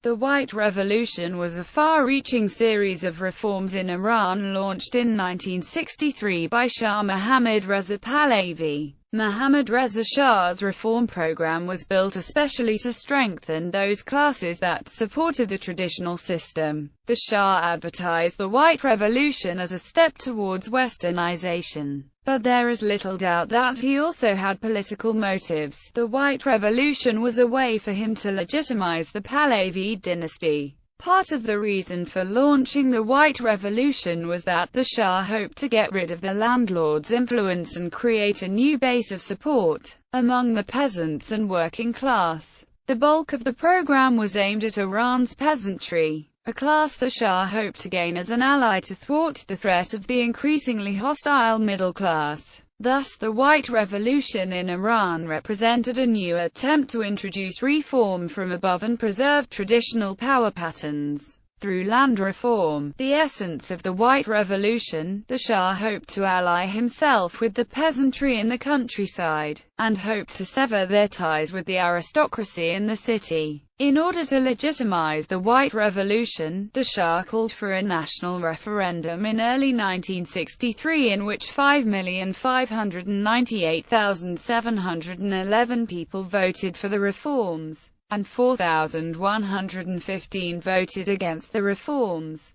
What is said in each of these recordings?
The White Revolution was a far-reaching series of reforms in Iran launched in 1963 by Shah Mohammad Reza Pahlavi. Mohammad Reza Shah's reform program was built especially to strengthen those classes that supported the traditional system. The Shah advertised the White Revolution as a step towards westernization, but there is little doubt that he also had political motives. The White Revolution was a way for him to legitimize the Pahlavi dynasty. Part of the reason for launching the White Revolution was that the Shah hoped to get rid of the landlord's influence and create a new base of support among the peasants and working class. The bulk of the program was aimed at Iran's peasantry, a class the Shah hoped to gain as an ally to thwart the threat of the increasingly hostile middle class. Thus, the White Revolution in Iran represented a new attempt to introduce reform from above and preserve traditional power patterns. Through land reform, the essence of the White Revolution, the Shah hoped to ally himself with the peasantry in the countryside, and hoped to sever their ties with the aristocracy in the city. In order to legitimize the White Revolution, the Shah called for a national referendum in early 1963 in which 5,598,711 people voted for the reforms, and 4,115 voted against the reforms.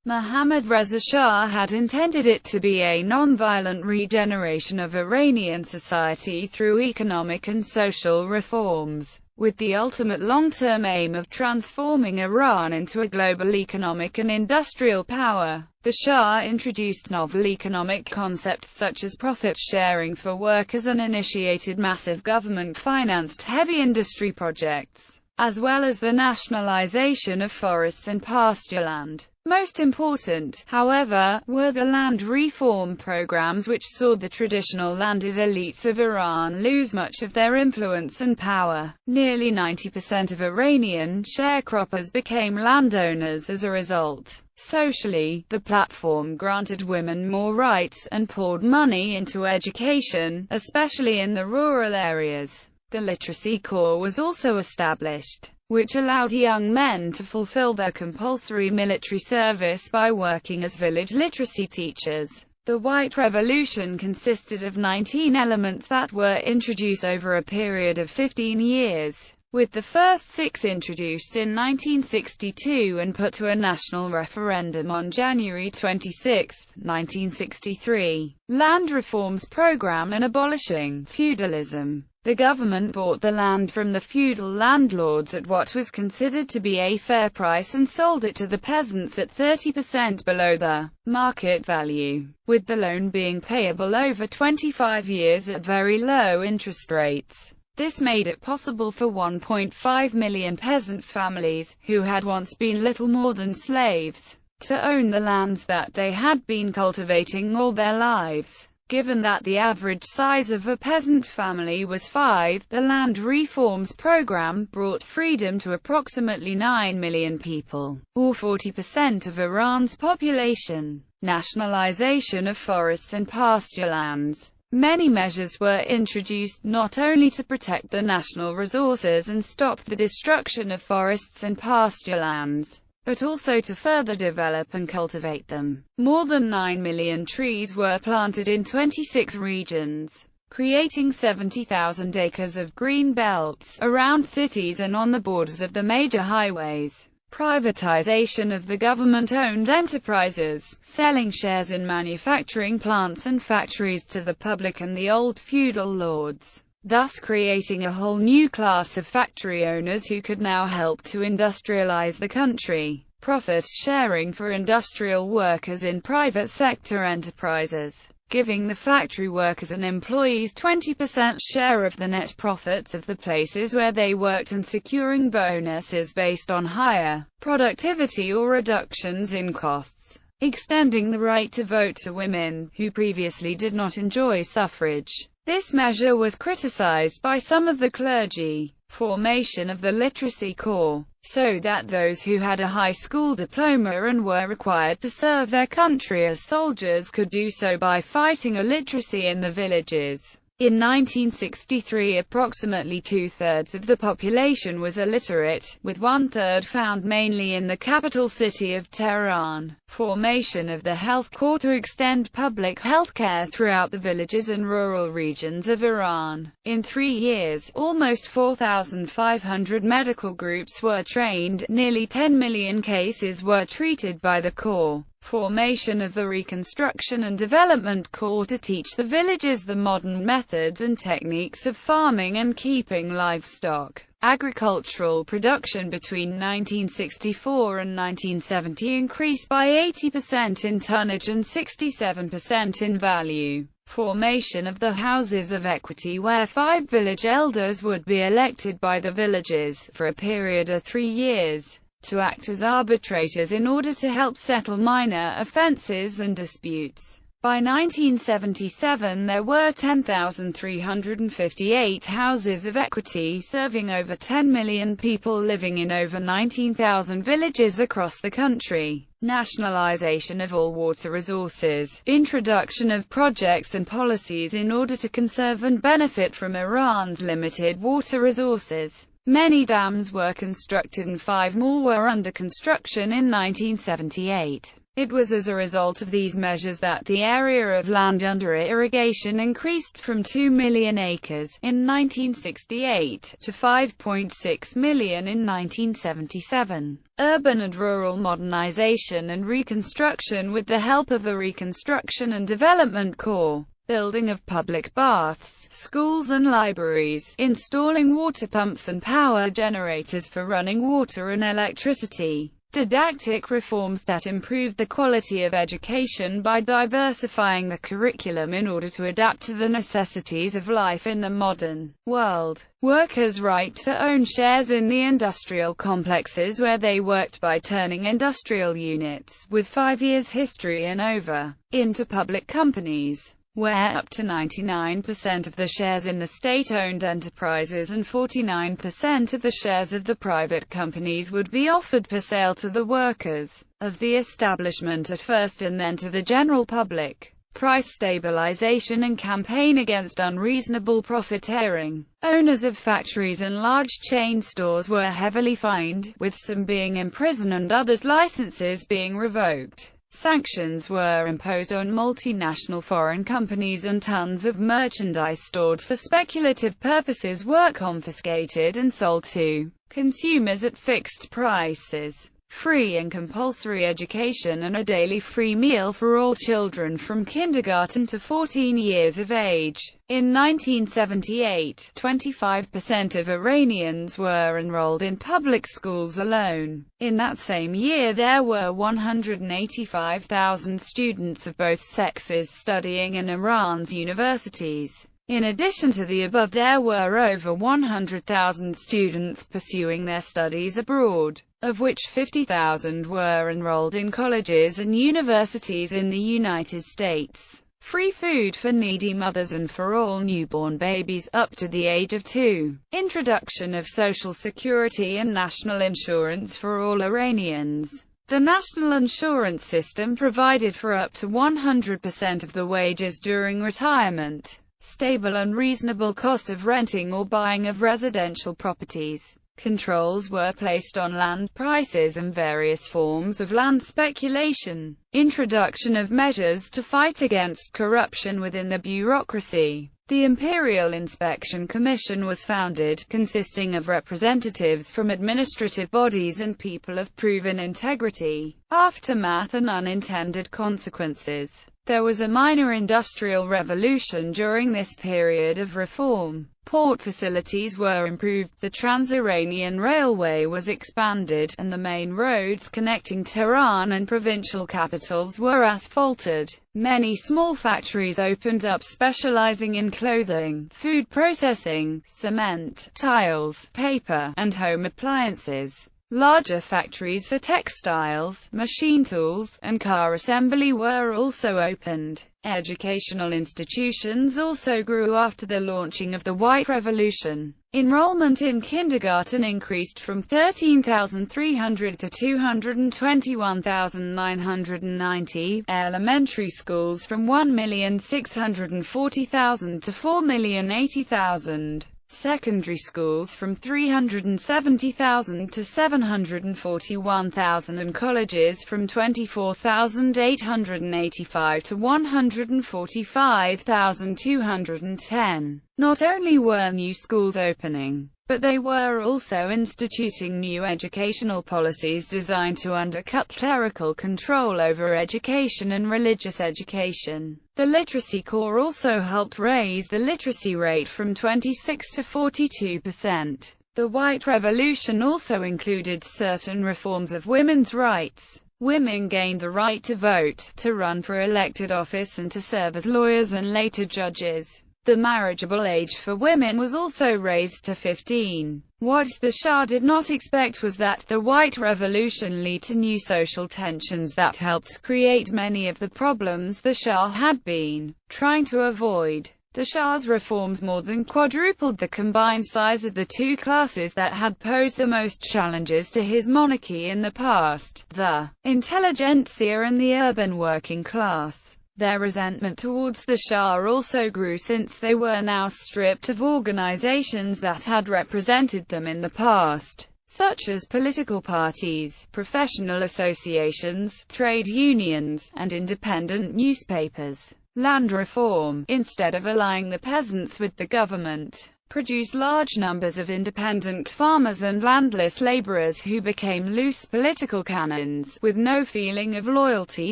Mohammad Reza Shah had intended it to be a non-violent regeneration of Iranian society through economic and social reforms, with the ultimate long-term aim of transforming Iran into a global economic and industrial power. The Shah introduced novel economic concepts such as profit sharing for workers and initiated massive government-financed heavy industry projects, as well as the nationalization of forests and pastureland. Most important, however, were the land reform programs which saw the traditional landed elites of Iran lose much of their influence and power. Nearly 90% of Iranian sharecroppers became landowners as a result. Socially, the platform granted women more rights, and poured money into education, especially in the rural areas. The literacy corps was also established, which allowed young men to fulfill their compulsory military service by working as village literacy teachers. The White Revolution consisted of 19 elements that were introduced over a period of 15 years, with the first 6 introduced in 1962 and put to a national referendum on January 26, 1963. Land reforms program and abolishing feudalism. The government bought the land from the feudal landlords at what was considered to be a fair price and sold it to the peasants at 30% below the market value, with the loan being payable over 25 years at very low interest rates. This made it possible for 1.5 million peasant families, who had once been little more than slaves, to own the lands that they had been cultivating all their lives. Given that the average size of a peasant family was 5, the land reforms program brought freedom to approximately 9 million people, or 40% of Iran's population. Nationalization of forests and pasturelands. Many measures were introduced not only to protect the national resources and stop the destruction of forests and pasturelands, but also to further develop and cultivate them. More than 9 million trees were planted in 26 regions, creating 70,000 acres of green belts around cities and on the borders of the major highways. Privatization of the government-owned enterprises, selling shares in manufacturing plants and factories to the public and the old feudal lords, thus creating a whole new class of factory owners who could now help to industrialize the country. Profit sharing for industrial workers in private sector enterprises, giving the factory workers and employees 20% share of the net profits of the places where they worked and securing bonuses based on higher productivity or reductions in costs. Extending the right to vote to women, who previously did not enjoy suffrage. This measure was criticized by some of the clergy. Formation of the literacy corps, so that those who had a high school diploma and were required to serve their country as soldiers could do so by fighting illiteracy in the villages. In 1963, approximately two-thirds of the population was illiterate, with one-third found mainly in the capital city of Tehran. Formation of the Health Corps to extend public health care throughout the villages and rural regions of Iran. In 3 years, almost 4,500 medical groups were trained, nearly 10 million cases were treated by the Corps. Formation of the Reconstruction and Development Corps to teach the villages the modern methods and techniques of farming and keeping livestock. Agricultural production between 1964 and 1970 increased by 80% in tonnage and 67% in value. Formation of the Houses of Equity, where 5 village elders would be elected by the villages, for a period of 3 years, to act as arbitrators in order to help settle minor offenses and disputes. By 1977 there were 10,358 houses of equity serving over 10 million people living in over 19,000 villages across the country. Nationalization of all water resources. Introduction of projects and policies in order to conserve and benefit from Iran's limited water resources. Many dams were constructed and 5 more were under construction in 1978. It was as a result of these measures that the area of land under irrigation increased from 2 million acres in 1968 to 5.6 million in 1977. Urban and rural modernization and reconstruction with the help of the Reconstruction and Development Corps. Building of public baths, schools and libraries, installing water pumps and power generators for running water and electricity. Didactic reforms that improved the quality of education by diversifying the curriculum in order to adapt to the necessities of life in the modern world. Workers' right to own shares in the industrial complexes where they worked by turning industrial units, with 5 years history and over, into public companies, where up to 99% of the shares in the state-owned enterprises and 49% of the shares of the private companies would be offered for sale to the workers of the establishment at first and then to the general public. Price stabilization and campaign against unreasonable profiteering. Owners of factories and large chain stores were heavily fined, with some being imprisoned and others' licenses being revoked. Sanctions were imposed on multinational foreign companies and tons of merchandise stored for speculative purposes were confiscated and sold to consumers at fixed prices. Free and compulsory education and a daily free meal for all children from kindergarten to 14 years of age. In 1978, 25% of Iranians were enrolled in public schools alone. In that same year there were 185,000 students of both sexes studying in Iran's universities. In addition to the above, there were over 100,000 students pursuing their studies abroad, of which 50,000 were enrolled in colleges and universities in the United States. Free food for needy mothers and for all newborn babies, up to the age of 2. Introduction of Social Security and national insurance for all Iranians. The national insurance system provided for up to 100% of the wages during retirement. Stable and reasonable cost of renting or buying of residential properties. Controls were placed on land prices and various forms of land speculation. Introduction of measures to fight against corruption within the bureaucracy. The Imperial Inspection Commission was founded, consisting of representatives from administrative bodies and people of proven integrity. Aftermath and unintended consequences. There was a minor industrial revolution during this period of reform. Port facilities were improved, the Trans-Iranian Railway was expanded, and the main roads connecting Tehran and provincial capitals were asphalted. Many small factories opened up specializing in clothing, food processing, cement, tiles, paper, and home appliances. Larger factories for textiles, machine tools, and car assembly were also opened. Educational institutions also grew after the launching of the White Revolution. Enrollment in kindergarten increased from 13,300 to 221,990, elementary schools from 1,640,000 to 4,080,000. Secondary schools from 370,000 to 741,000 and colleges from 24,885 to 145,210. Not only were new schools opening, but they were also instituting new educational policies designed to undercut clerical control over education and religious education. The Literacy Corps also helped raise the literacy rate from 26 to 42%. The White Revolution also included certain reforms of women's rights. Women gained the right to vote, to run for elected office and to serve as lawyers and later judges. The marriageable age for women was also raised to 15. What the Shah did not expect was that the White Revolution led to new social tensions that helped create many of the problems the Shah had been trying to avoid. The Shah's reforms more than quadrupled the combined size of the two classes that had posed the most challenges to his monarchy in the past, the intelligentsia and the urban working class. Their resentment towards the Shah also grew since they were now stripped of organizations that had represented them in the past, such as political parties, professional associations, trade unions, and independent newspapers. Land reform, instead of allying the peasants with the government, produced large numbers of independent farmers and landless laborers who became loose political cannons, with no feeling of loyalty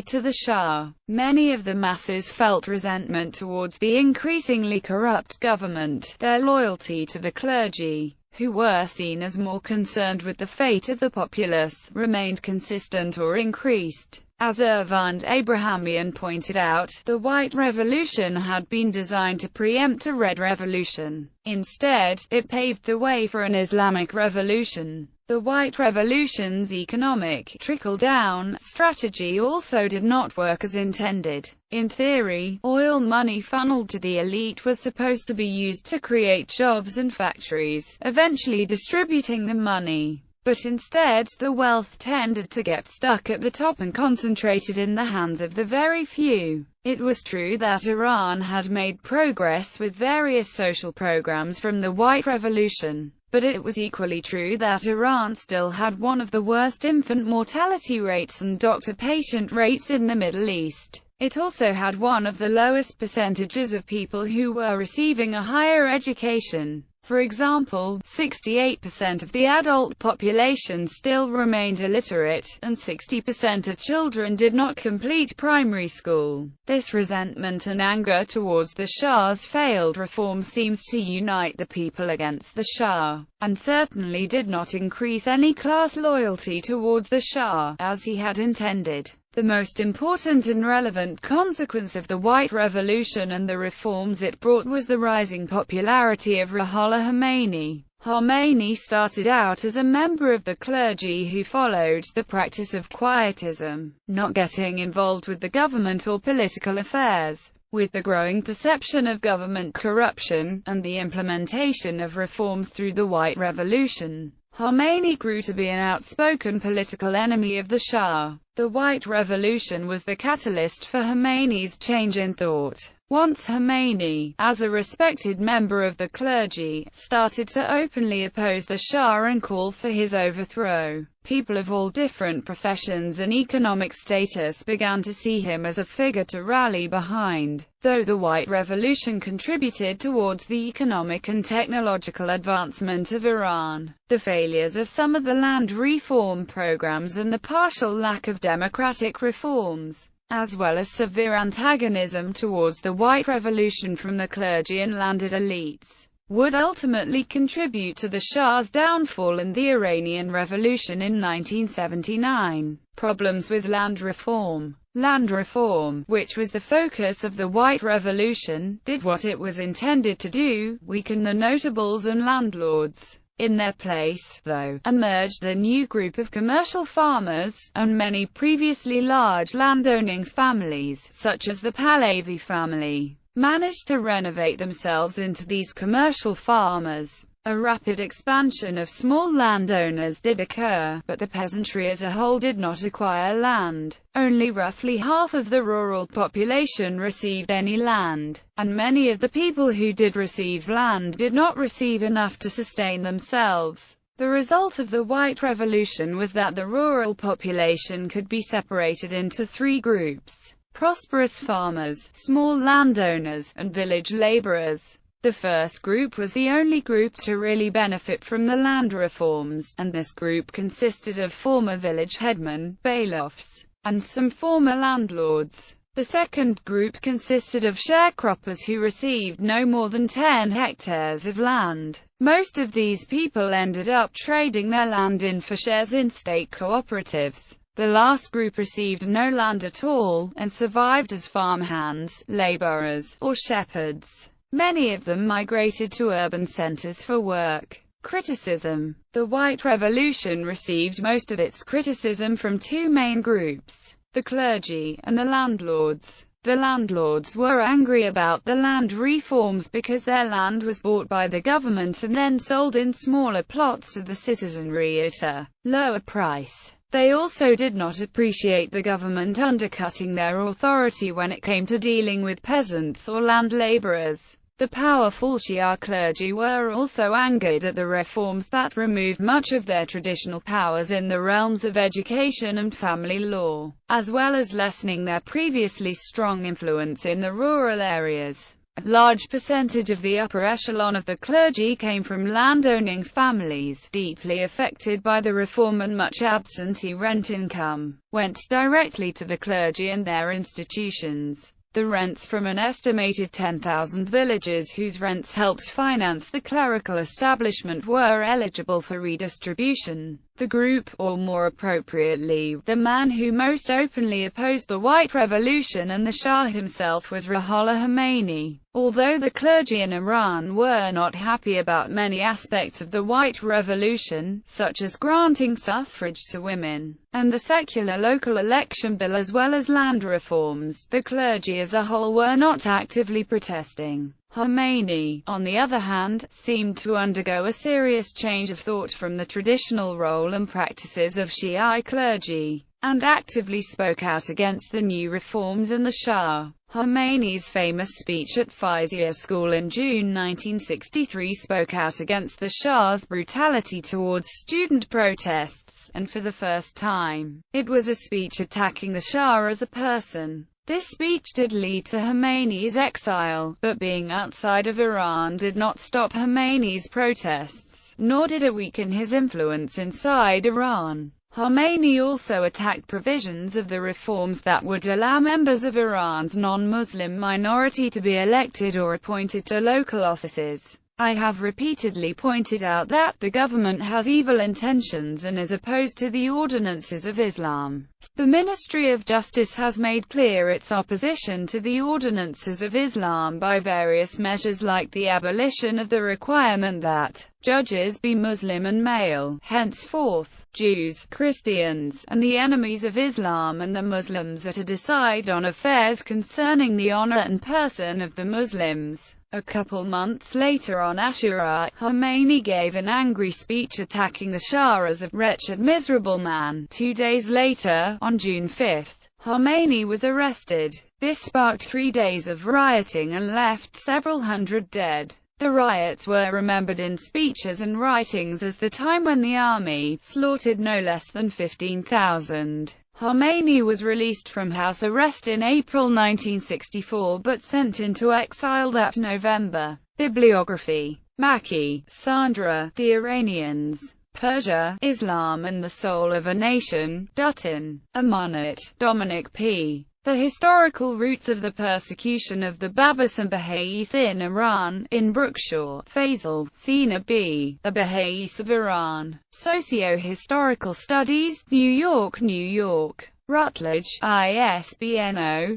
to the Shah. Many of the masses felt resentment towards the increasingly corrupt government. Their loyalty to the clergy, who were seen as more concerned with the fate of the populace, remained consistent or increased. As Ervand Abrahamian pointed out, the White Revolution had been designed to preempt a Red Revolution. Instead, it paved the way for an Islamic revolution. The White Revolution's economic trickle-down strategy also did not work as intended. In theory, oil money funneled to the elite was supposed to be used to create jobs and factories, eventually distributing the money. But instead, the wealth tended to get stuck at the top and concentrated in the hands of the very few. It was true that Iran had made progress with various social programs from the White Revolution, but it was equally true that Iran still had one of the worst infant mortality rates and doctor-patient rates in the Middle East. It also had one of the lowest percentages of people who were receiving a higher education. For example, 68% of the adult population still remained illiterate, and 60% of children did not complete primary school. This resentment and anger towards the Shah's failed reforms seems to unite the people against the Shah, and certainly did not increase any class loyalty towards the Shah, as he had intended. The most important and relevant consequence of the White Revolution and the reforms it brought was the rising popularity of Ruhollah Khomeini. Khomeini started out as a member of the clergy who followed the practice of quietism, not getting involved with the government or political affairs. With the growing perception of government corruption, and the implementation of reforms through the White Revolution, Khomeini grew to be an outspoken political enemy of the Shah. The White Revolution was the catalyst for Khomeini's change in thought. Once Khomeini, as a respected member of the clergy, started to openly oppose the Shah and call for his overthrow, people of all different professions and economic status began to see him as a figure to rally behind. Though the White Revolution contributed towards the economic and technological advancement of Iran, the failures of some of the land reform programs and the partial lack of democratic reforms, as well as severe antagonism towards the White Revolution from the clergy and landed elites, would ultimately contribute to the Shah's downfall and the Iranian Revolution in 1979. Problems with land reform. Land reform, which was the focus of the White Revolution, did what it was intended to do: weaken the notables and landlords. In their place, though, emerged a new group of commercial farmers, and many previously large landowning families, such as the Pahlavi family, managed to renovate themselves into these commercial farmers. A rapid expansion of small landowners did occur, but the peasantry as a whole did not acquire land. Only roughly half of the rural population received any land, and many of the people who did receive land did not receive enough to sustain themselves. The result of the White Revolution was that the rural population could be separated into three groups: prosperous farmers, small landowners, and village laborers. The first group was the only group to really benefit from the land reforms, and this group consisted of former village headmen, bailiffs, and some former landlords. The second group consisted of sharecroppers who received no more than 10 hectares of land. Most of these people ended up trading their land in for shares in state cooperatives. The last group received no land at all, and survived as farmhands, laborers, or shepherds. Many of them migrated to urban centers for work. Criticism. The White Revolution received most of its criticism from two main groups: the clergy and the landlords. The landlords were angry about the land reforms because their land was bought by the government and then sold in smaller plots to the citizenry at a lower price. They also did not appreciate the government undercutting their authority when it came to dealing with peasants or land laborers. The powerful Shia clergy were also angered at the reforms that removed much of their traditional powers in the realms of education and family law, as well as lessening their previously strong influence in the rural areas. A large percentage of the upper echelon of the clergy came from landowning families, deeply affected by the reform, and much absentee rent income went directly to the clergy and their institutions. The rents from an estimated 10,000 villages whose rents helped finance the clerical establishment were eligible for redistribution. The group, or more appropriately, the man who most openly opposed the White Revolution and the Shah himself, was Ruhollah Khomeini. Although the clergy in Iran were not happy about many aspects of the White Revolution, such as granting suffrage to women, and the secular local election bill as well as land reforms, the clergy as a whole were not actively protesting. Khomeini, on the other hand, seemed to undergo a serious change of thought from the traditional role and practices of Shiite clergy, and actively spoke out against the new reforms in the Shah. Khomeini's famous speech at Fizia School in June 1963 spoke out against the Shah's brutality towards student protests, and for the first time, it was a speech attacking the Shah as a person. This speech did lead to Khomeini's exile, but being outside of Iran did not stop Khomeini's protests, nor did it weaken his influence inside Iran. Khomeini also attacked provisions of the reforms that would allow members of Iran's non-Muslim minority to be elected or appointed to local offices. I have repeatedly pointed out that the government has evil intentions and is opposed to the ordinances of Islam. The Ministry of Justice has made clear its opposition to the ordinances of Islam by various measures like the abolition of the requirement that judges be Muslim and male. Henceforth, Jews, Christians, and the enemies of Islam and the Muslims are to decide on affairs concerning the honor and person of the Muslims. A couple months later on Ashura, Khomeini gave an angry speech attacking the Shah as a wretched, miserable man. 2 days later, on June 5, Khomeini was arrested. This sparked 3 days of rioting and left several hundred dead. The riots were remembered in speeches and writings as the time when the army slaughtered no less than 15,000. Khomeini was released from house arrest in April 1964 but sent into exile that November. Bibliography: Maki, Sandra, The Iranians, Persia, Islam and the Soul of a Nation, Dutton, Amonit, Dominic P. The Historical Roots of the Persecution of the Babis and Baha'is in Iran, in Brookshaw, Faisal, Sina B. The Baha'is of Iran. Socio-Historical Studies, New York, New York. Routledge, ISBN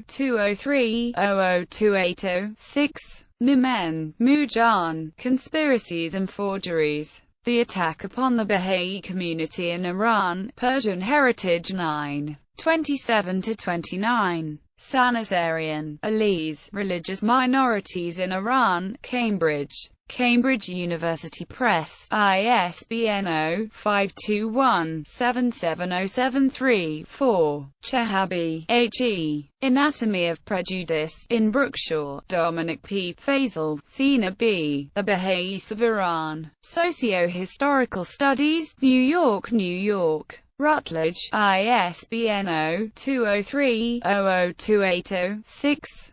0-203-00280-6. Mimen, Mujan, Conspiracies and Forgeries. The attack upon the Baha'i community in Iran, Persian Heritage 9. 27-29. Sanazarian, Ali's, Religious Minorities in Iran, Cambridge. Cambridge University Press, ISBN 0-521-77073-4. Chehabi, H.E. Anatomy of Prejudice, in Brookshaw, Dominic P. Faisal, Sina B. The Baha'is of Iran. Socio-Historical Studies, New York, New York. Routledge, ISBN 0-203-00280-6.